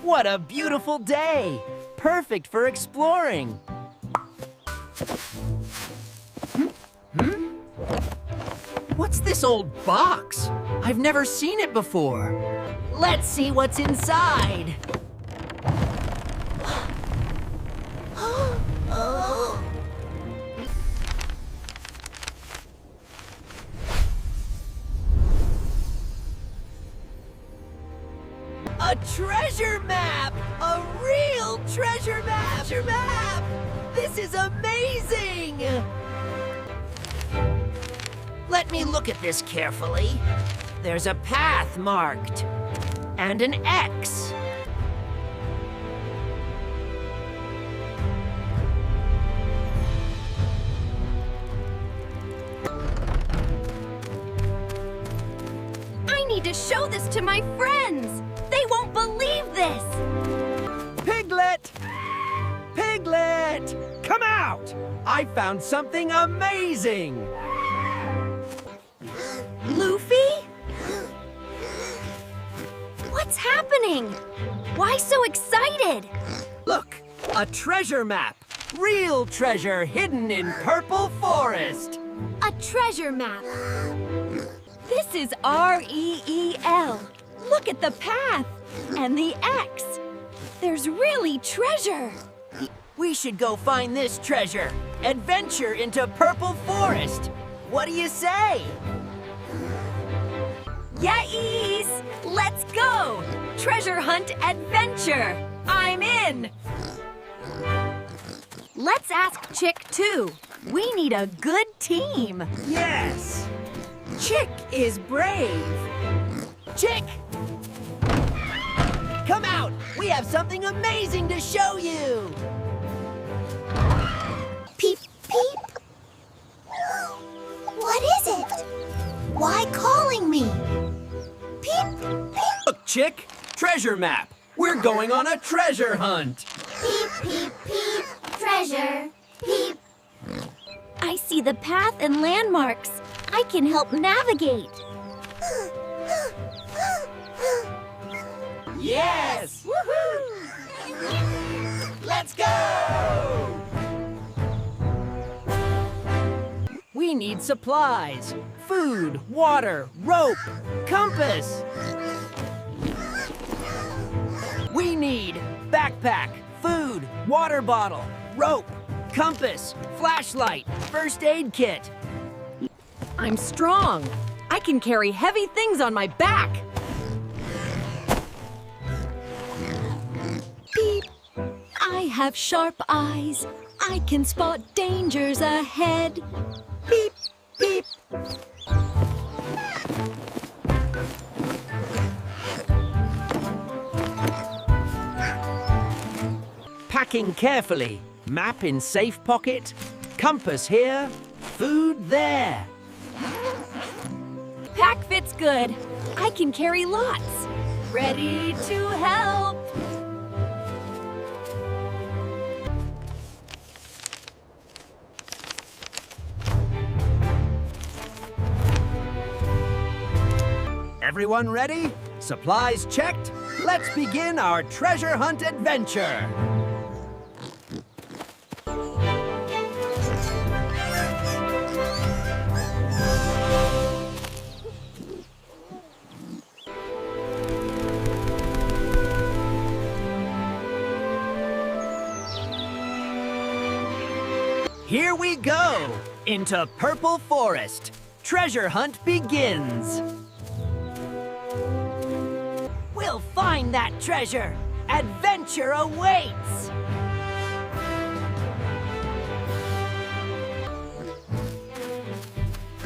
What a beautiful day! Perfect for exploring. What's this old box? I've never seen it before. Let's see what's inside. A treasure map! A real treasure map! Treasure map! This is amazing! Let me look at this carefully. There's a path marked, and an X. I need to show this to my friends! They won't believe this! Piglet! Piglet! Come out! I found something amazing! Luffy? What's happening? Why so excited? Look, a treasure map. Real treasure hidden in Purple Forest. A treasure map. This is R-E-E-L. Look at the path and the X. There's really treasure. We should go find this treasure. Adventure into Purple Forest. What do you say? Yes! Let's go! Treasure hunt adventure! I'm in! Let's ask Chick too. We need a good team. Yes! Chick is brave. Chick! Come out! We have something amazing to show you! Peep, peep. What is it? Why calling me? Peep, peep. Look, Chick! Treasure map! We're going on a treasure hunt! Peep, peep, peep. Treasure. Peep. I see the path and landmarks. I can help navigate. Yes! Woohoo! Let's go! We need supplies. Food, water, rope, compass. We need backpack, food, water bottle, rope, compass, flashlight, first aid kit. I'm strong. I can carry heavy things on my back. Beep. I have sharp eyes. I can spot dangers ahead. Beep, beep. Packing carefully. Map in safe pocket. Compass here. Food there. Pack fits good. I can carry lots. Ready to help. Everyone ready? Supplies checked? Let's begin our treasure hunt adventure! Here we go! Into Purple Forest. Treasure hunt begins! We'll find that treasure! Adventure awaits!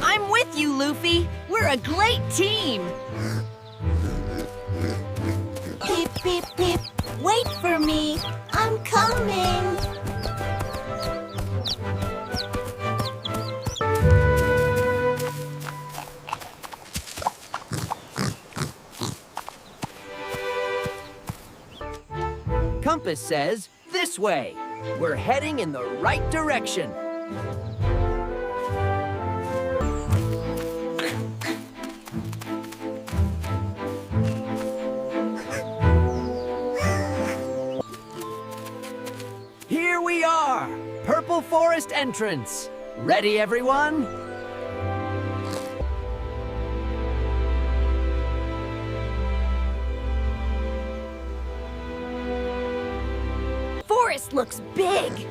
I'm with you, Luffy. We're a great team. Peep, peep, peep. Wait for me. I'm coming. Compass says this way. We're heading in the right direction. forest entrance. Ready, everyone? Forest looks big.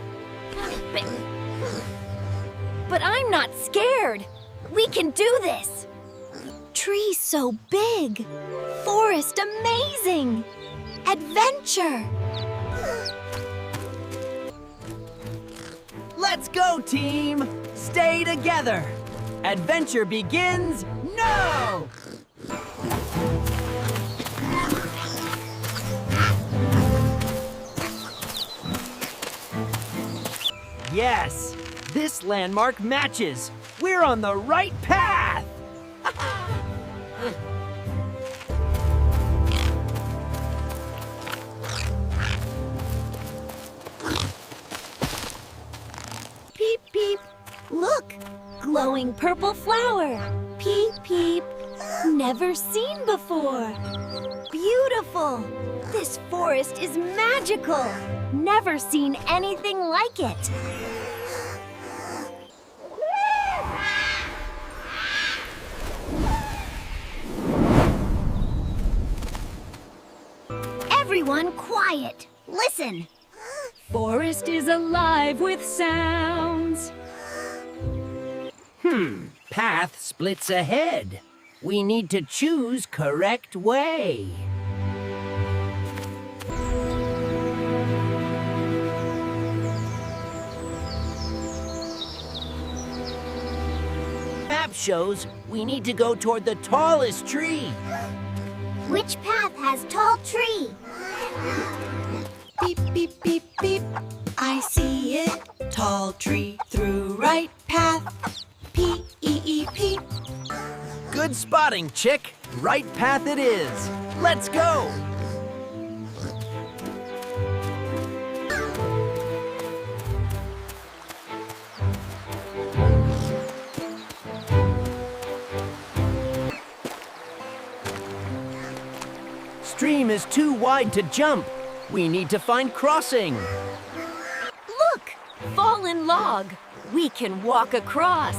But I'm not scared. We can do this. Tree so big. Forest amazing. Adventure. Let's go, team! Stay together! Adventure begins now! Yes! This landmark matches! We're on the right path! Peep, peep. Look, glowing purple flower. Peep, peep. Never seen before. Beautiful. This forest is magical. Never seen anything like it. Everyone quiet. Listen. Forest is alive with sounds. Path splits ahead. We need to choose correct way. Map shows we need to go toward the tallest tree. Which path has tall tree? Beep, beep, beep, beep. I see it. Tall tree through right path. P-E-E-P. Good spotting, chick. Right path it is. Let's go. Stream is too wide to jump. We need to find crossing. Look, fallen log. We can walk across.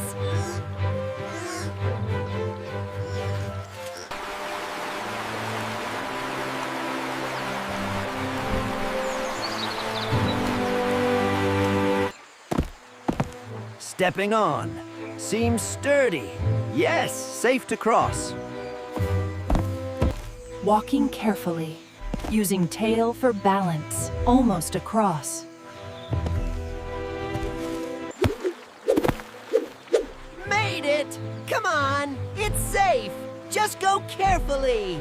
Stepping on. Seems sturdy. Yes, safe to cross. Walking carefully, using tail for balance, almost across. Made it! Come on, it's safe. Just go carefully.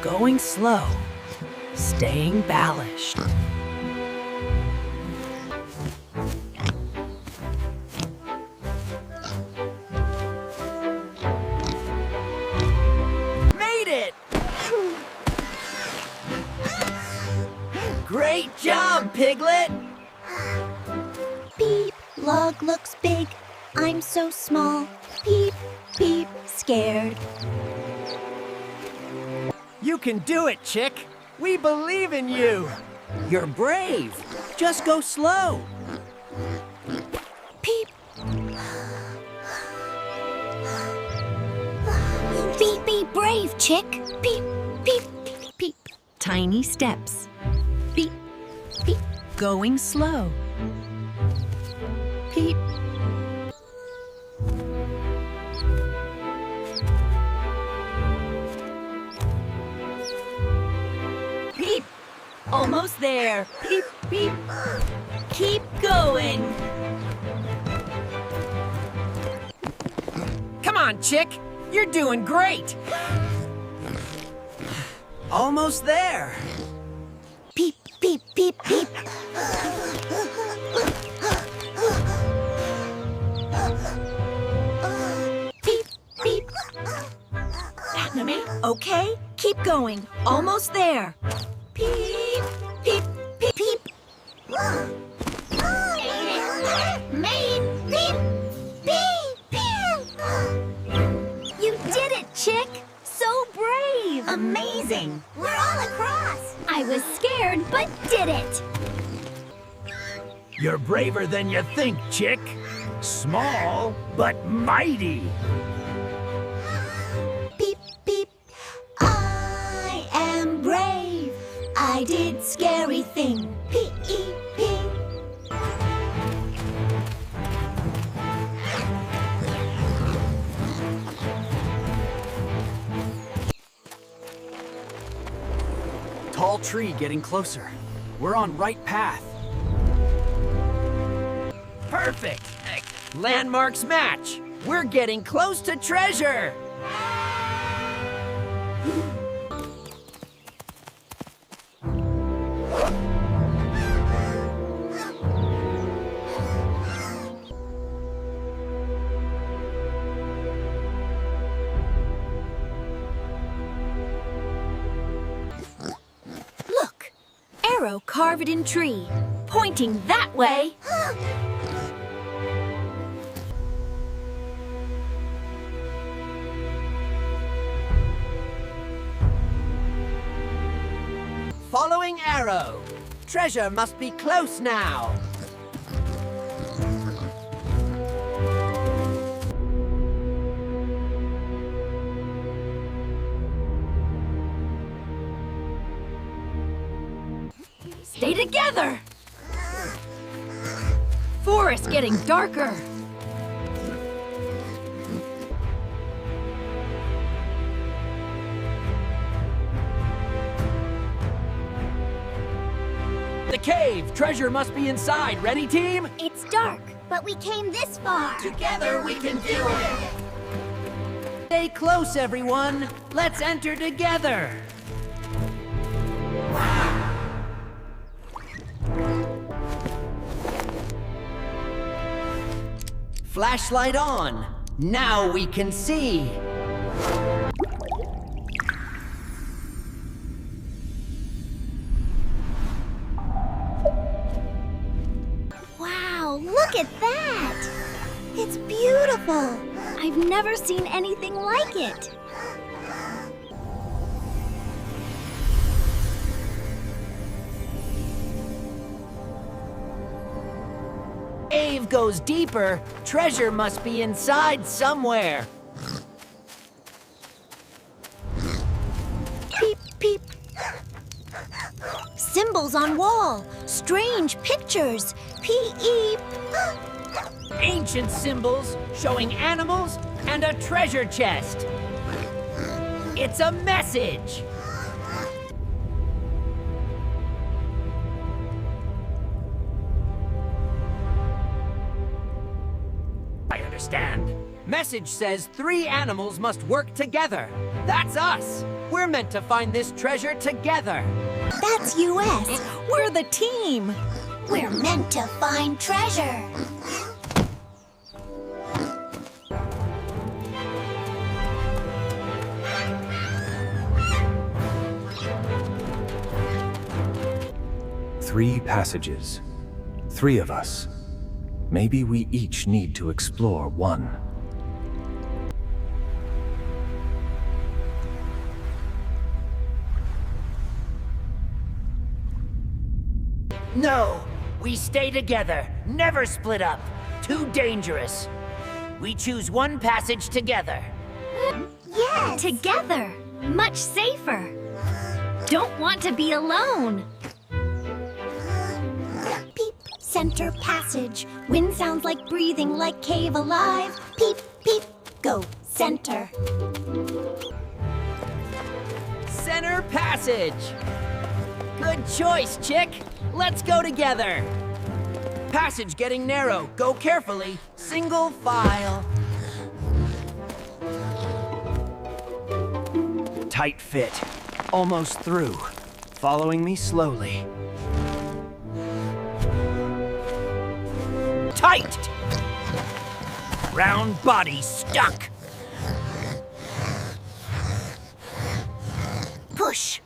Going slow, staying balanced. Made it! Great job, Piglet! Beep, log looks big. I'm so small. Peep, peep, scared. You can do it, chick. We believe in you. You're brave. Just go slow. Peep. Be brave, chick. Peep, peep, peep. Tiny steps. Beep, beep. Going slow. Peep. Peep. Almost there. Peep, peep. Keep going. Come on, chick. You're doing great. Almost there. Peep, peep, peep, peep. Peep, peep. Okay, keep going. Almost there. Peep, peep, peep, peep. Made peep, peep, peep. You did it, chick. So brave. Amazing. We're all across. I was scared, but did it. You're braver than you think, chick. Small, but mighty. Beep, beep. I am brave. I did scary thing. P-E-P. Tall tree getting closer. We're on right path. Perfect! Landmarks match! We're getting close to treasure! Look! Arrow carved in tree, pointing that way. Following arrow. Treasure must be close now. Stay together! Forest getting darker. The cave! Treasure must be inside. Ready, team? It's dark, but we came this far. Together we can do it! Stay close, everyone. Let's enter together. Flashlight on. Now we can see. Wow, look at that! It's beautiful. I've never seen anything like it. Cave goes deeper. Treasure must be inside somewhere. Peep, peep. Symbols on wall. Strange pictures. P-E. Ancient symbols showing animals and a treasure chest. It's a message. I understand. Message says 3 animals must work together. That's us. We're meant to find this treasure together. That's U.S. We're the team. We're meant to find treasure. Three passages. 3 of us. Maybe we each need to explore one. No, we stay together. Never split up. Too dangerous. We choose one passage together. Yes. Together. Much safer. Don't want to be alone. Peep, center passage. Wind sounds like breathing, like cave alive. Peep, peep, go center. Center passage. Good choice, chick. Let's go together. Passage getting narrow. Go carefully. Single file. Tight fit. Almost through. Following me slowly. Tight! Round body stuck. Push.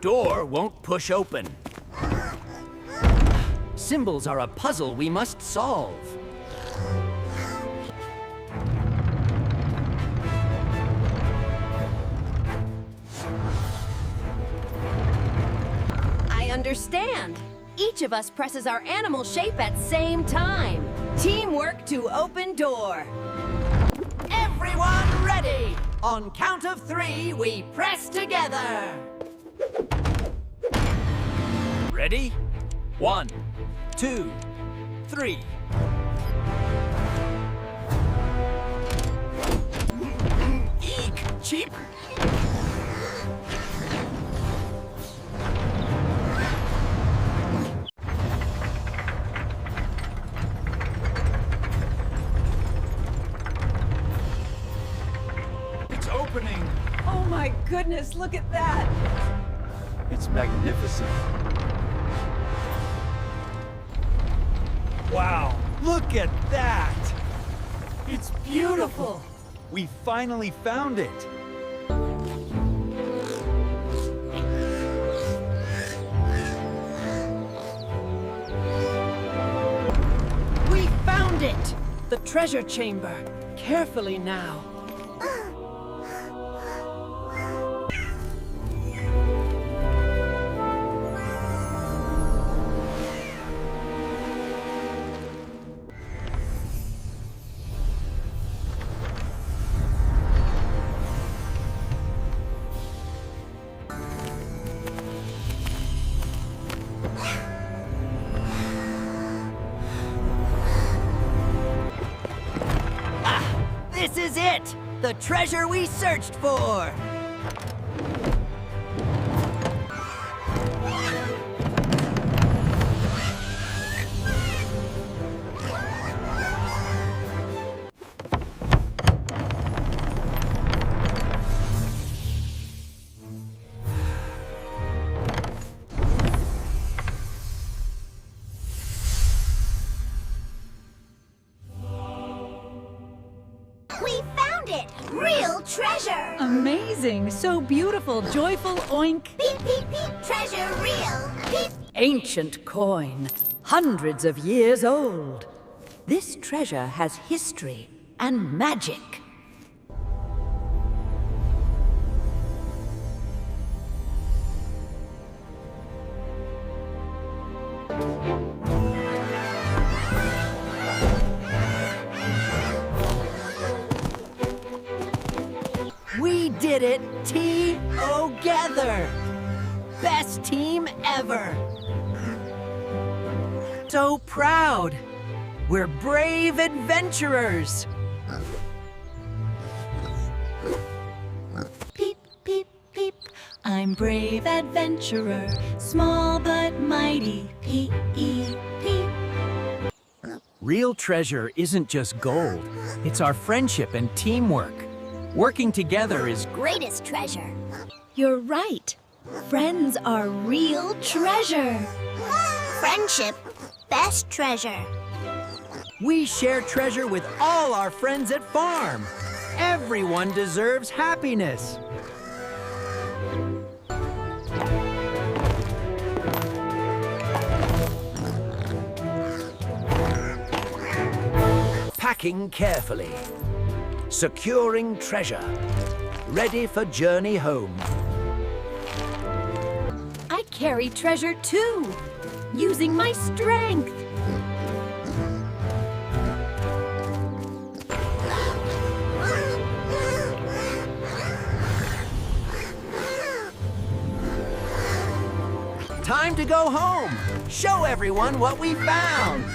door won't push open. Symbols are a puzzle we must solve. I understand. Each of us presses our animal shape at same time. Teamwork to open door. Everyone ready! On count of 3, we press together. Ready? 1, 2, 3. Eek! Cheap! It's opening! Oh my goodness, look at that! It's magnificent. Wow, look at that! It's beautiful! We finally found it! We found it! The treasure chamber. Carefully now. This is it! The treasure we searched for! We found it! Real treasure! Amazing, so beautiful, joyful, oink. Peep, peep, peep! Treasure real! Peep! Ancient coin, hundreds of years old. This treasure has history and magic. We did it together! Best team ever! So proud! We're brave adventurers! Peep, peep, peep. I'm brave adventurer, small but mighty. Peep, peep. Real treasure isn't just gold, it's our friendship and teamwork. Working together is Greatest treasure! You're right. Friends are real treasure. Friendship, best treasure. We share treasure with all our friends at farm. Everyone deserves happiness. Packing carefully. Securing treasure. Ready for journey home. I carry treasure too, using my strength. Time to go home. Show everyone what we found.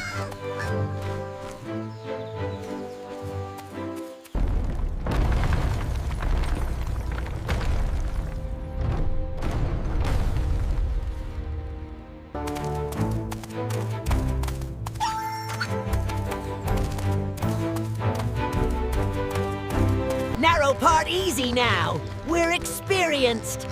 Narrow part easy now. We're experienced.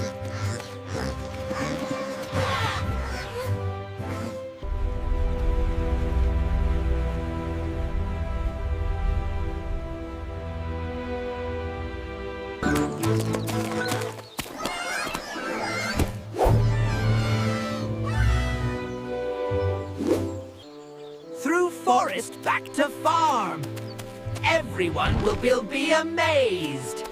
to farm. Everyone will be amazed.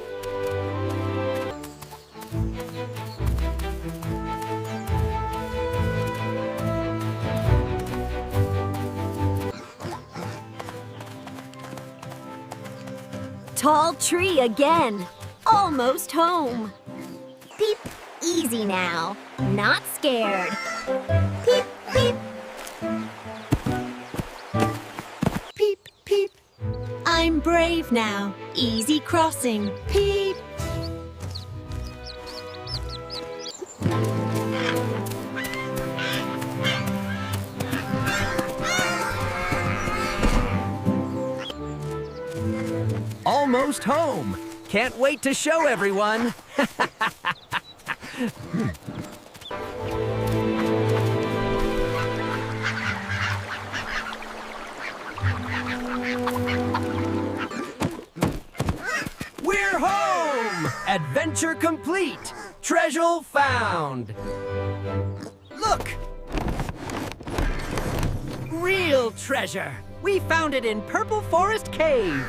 Tall tree again. Almost home. Peep, easy now. Not scared. Peep, peep. Peep, peep. I'm brave now. Easy crossing. Peep. Almost home. Can't wait to show everyone. We're home! Adventure complete! Treasure found! Look! Real treasure! We found it in Purple Forest Cave!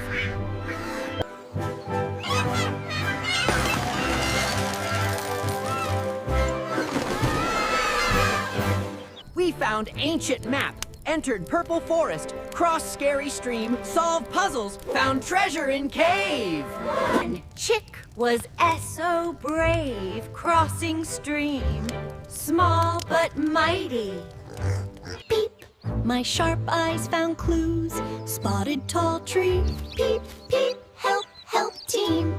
We found ancient map, entered Purple Forest, crossed scary stream, solved puzzles, found treasure in cave! Chick was so brave, crossing stream. Small but mighty. Peep. My sharp eyes found clues. Spotted tall tree. Peep, peep. Help, help team.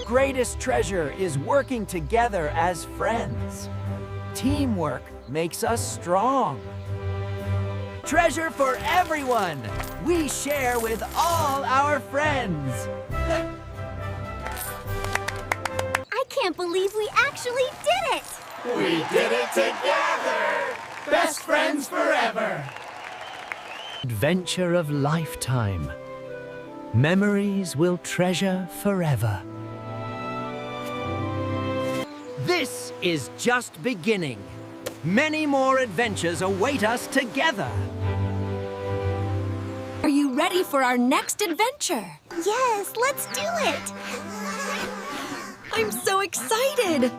Greatest treasure is working together as friends. Teamwork makes us strong. Treasure for everyone! We share with all our friends! I can't believe we actually did it! We did it together! Best friends forever! Adventure of lifetime. Memories we'll treasure forever. This is just beginning. Many more adventures await us together. Are you ready for our next adventure? Yes, let's do it! I'm so excited!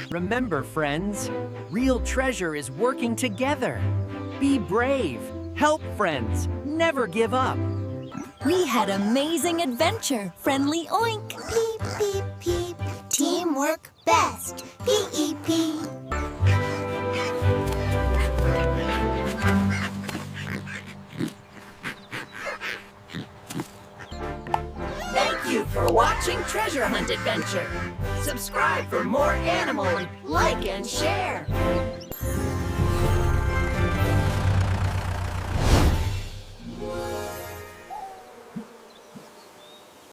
Remember, friends, real treasure is working together. Be brave, help friends, never give up. We had amazing adventure, friendly oink. Peep, peep, peep. Teamwork best. P-E-P. Thank you for watching Treasure Hunt Adventure. Subscribe for more animal, like and share.